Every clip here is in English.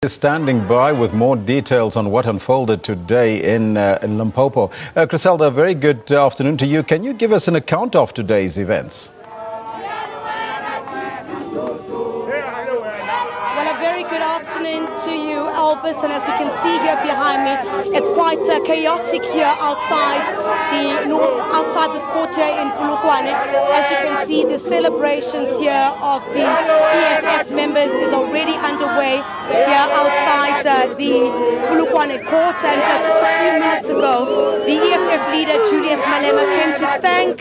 Is standing by with more details on what unfolded today in Limpopo. Chriselda, very good afternoon to you. Can you give us an account of today's events? Well, a very good afternoon to you, Elvis. And as you can see here behind me, it's quite chaotic here outside this court here in Polokwane. As you can see, the celebrations here of the EFF members is already underway here outside the Polokwane court. And just a few minutes ago, the EFF leader Julius Malema came to thank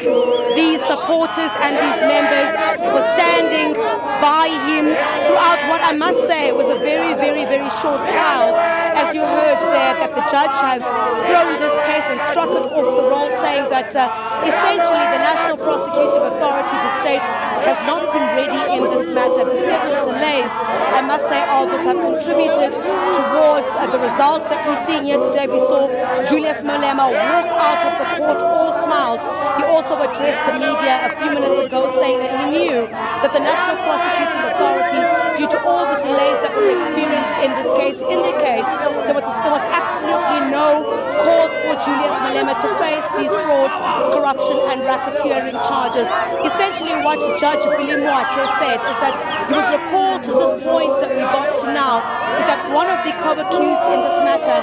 these supporters and these members for standing by him throughout what I must say was a very, very, very short trial. As you heard there, that the judge has thrown this case and struck it off the roll, saying that essentially the National Prosecuting Authority, the state, has not been ready in this matter. The several delays, I must say, Elvis, have contributed towards the results that we're seeing here today. We saw Julius Malema walk out of the court all smiles. He also addressed the media a few minutes ago, saying that he knew that the National Prosecuting Authority, due to all the delays that were experienced in this case, indicates there was absolutely no cause for Julius Malema to face these fraud, corruption and racketeering charges. Essentially what Judge Billy Moake said is that you would recall to this point that we got to now is that one of the co-accused in this matter,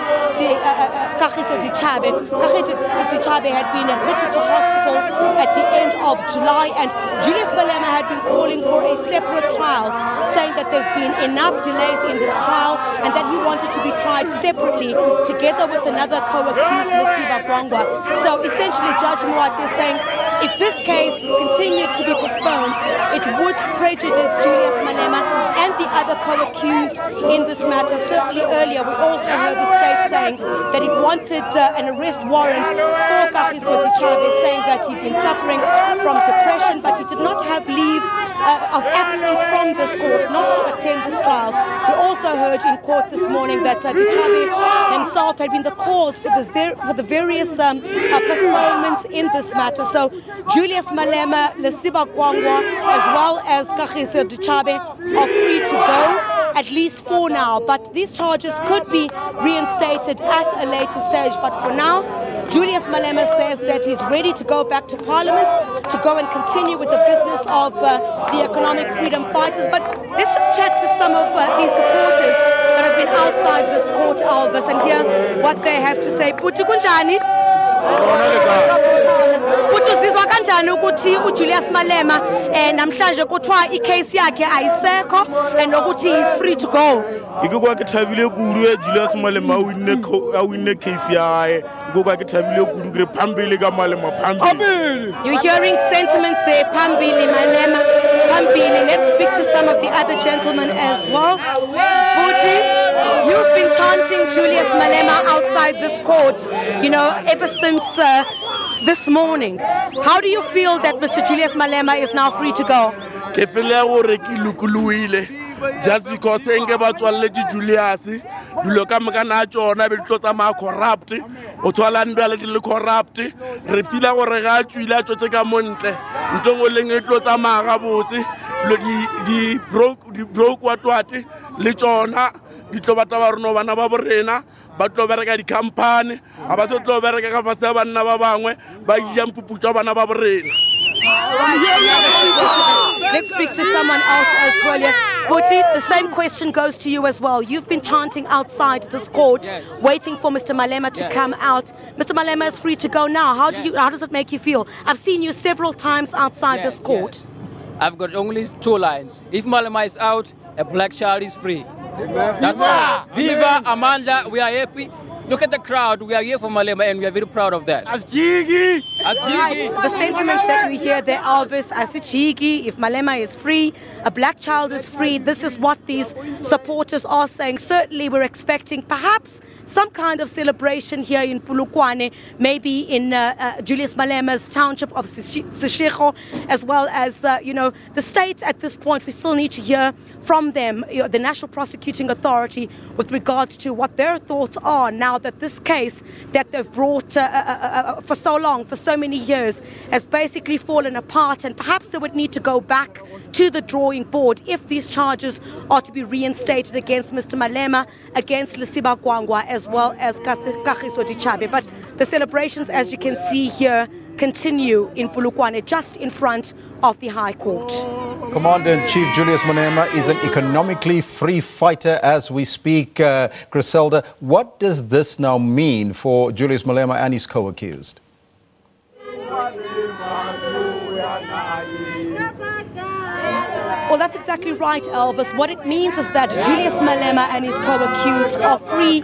Chriselda Lewis, had been admitted to hospital at the end of July, and Julius Malema had been calling for a separate trial, saying that there's been enough delays in this trial and that he wanted to be tried separately together with another co-accused, Malema. So essentially Judge Moake is saying if this case continued to be postponed, it would prejudice Julius Malema and the other co-accused in this matter. Certainly earlier we also heard the state saying that it wanted an arrest warrant for Chriselda Lewis, saying that he'd been suffering from depression, but he did not have leave of absence from this court not to attend this trial. We also heard in court this morning that Lewis himself had been the cause for the various postponements in this matter. So Julius Malema, Lesiba Kwangwa, as well as Chriselda Lewis are free to go, at least for now. But these charges could be reinstated at a later stage. But for now, Julius Malema says that he's ready to go back to Parliament to go and continue with the business of the economic freedom fighters. But let's just chat to some of these supporters that have been outside this court, Elvis, and hear what they have to say. Putu kunjani? Putu sizwa kanjani ukuthi uJulius Malema namhlanje kuthiwa icase yakhe ayisekho and nokuthi he's free to go? Ikukwa ke thabile kudu Julius Malema awine case yae ikukwa ke thabile kudu kre phambili ka Malema phambili. You're hearing sentiments there, phambili Malema phambili. Let's speak to some of the other gentlemen as well. Putu, you've been chanting Julius Malema outside this court, you know, ever since this morning. How do you feel that Mr. Julius Malema is now free to go? Ke fela gore ke lukuluile just because enge ba tswalle Julius dilo ka mekana tsona be tlotsa ma corrupt o tswala ndale di le corrupt re fila gore ga tswila tsotse ka montle ntongo leng e tlotsa ma ga botse lo di broke watwati le tsona di tlobata ba rona bana ba borena ba tlo bereka di company aba tlo bereka ka fatsa bana ba bangwe ba yampuputsa bana ba borena. Let's speak to someone else as well. Buti, the same question goes to you as well. You've been chanting outside this court, waiting for Mr. Malema to come out. Mr. Malema is free to go now. How does it make you feel? I've seen you several times outside this court. I've got only two lines. If Malema is out, a black child is free. That's all. Viva Amanda, we are happy. Look at the crowd. We are here for Malema and we are very proud of that. Asjigi! Right. The sentiments that we hear there, Elvis, Asjigi, if Malema is free, a black child is free. This is what these supporters are saying. Certainly we're expecting perhaps some kind of celebration here in Polokwane, maybe in Julius Malema's township of Seshego, as well as, the state at this point. We still need to hear from them, the National Prosecuting Authority, with regard to what their thoughts are now that this case that they've brought for so long, for so so many years has basically fallen apart, and perhaps they would need to go back to the drawing board if these charges are to be reinstated against Mr. Malema, against Lesiba Gwangwa, as well as Chriselda Lewis. But the celebrations, as you can see here, continue in Polokwane, just in front of the High Court. Commander-in-Chief Julius Malema is an economically free fighter as we speak. Chriselda, what does this now mean for Julius Malema and his co-accused? Well, that's exactly right, Elvis. What it means is that Julius Malema and his co-accused are free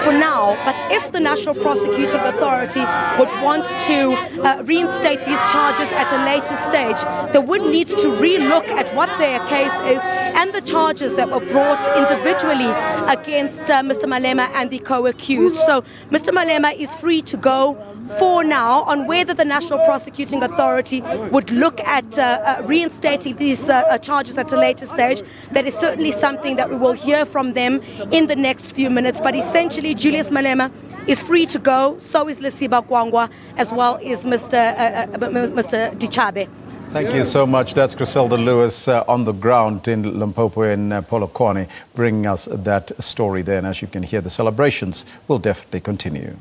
for now. But if the National Prosecuting Authority would want to reinstate these charges at a later stage, they would need to re-look at what their case is and the charges that were brought individually against Mr. Malema and the co-accused. So Mr. Malema is free to go for now. On whether the National Prosecuting Authority would look at reinstating these charges at a later stage, that is certainly something that we will hear from them in the next few minutes. But essentially, Julius Malema is free to go, so is Lesiba Gwangwa, as well as Mr. Dichabe. Thank you so much. That's Chriselda Lewis on the ground in Limpopo in Polokwane, bringing us that story there. And as you can hear, the celebrations will definitely continue.